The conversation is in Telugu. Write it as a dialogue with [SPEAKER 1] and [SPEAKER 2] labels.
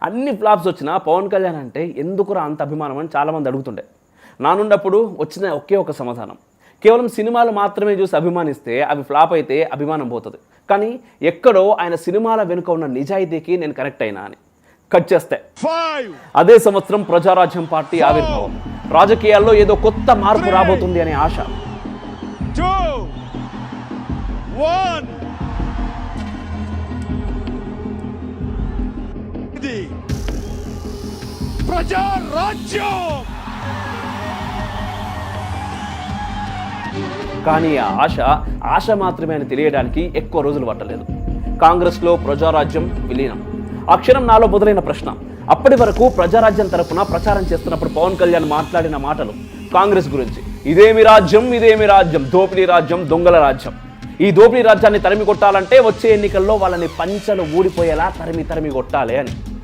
[SPEAKER 1] అన్ని ఫ్లాప్స్ వచ్చినా పవన్ కళ్యాణ్ అంటే ఎందుకురా అంత అభిమానం అని చాలామంది అడుగుతుండే. నానున్నప్పుడు వచ్చిన ఒకే ఒక సమాధానం, కేవలం సినిమాలు మాత్రమే చూసి అభిమానిస్తే అవి ఫ్లాప్ అయితే అభిమానం పోతుంది, కానీ ఎక్కడో ఆయన సినిమాల వెనుక ఉన్న నిజాయితీకి నేను కనెక్ట్ అయినా అని. కట్ చేస్తే అదే సంవత్సరం ప్రజారాజ్యం పార్టీ ఆవిర్భావం, రాజకీయాల్లో ఏదో కొత్త మార్పు రాబోతుంది అనే ఆశ. కానీ ఆ ఆశ మాత్రమే అని తెలియడానికి ఎక్కువ రోజులు పట్టలేదు. కాంగ్రెస్లో ప్రజారాజ్యం విలీనం. ఆ క్షణం నాలో మొదలైన ప్రశ్న, అప్పటి వరకు ప్రజారాజ్యం తరపున ప్రచారం చేస్తున్నప్పుడు పవన్ కళ్యాణ్ మాట్లాడిన మాటలు కాంగ్రెస్ గురించి, ఇదేమి రాజ్యం, దోపిడీ రాజ్యం, దొంగల రాజ్యం. ఈ దోపిడీ రాజ్యాన్ని తరిమి కొట్టాలంటే వచ్చే ఎన్నికల్లో వాళ్ళని పంచలు ఊడిపోయేలా తరిమి కొట్టాలి అని.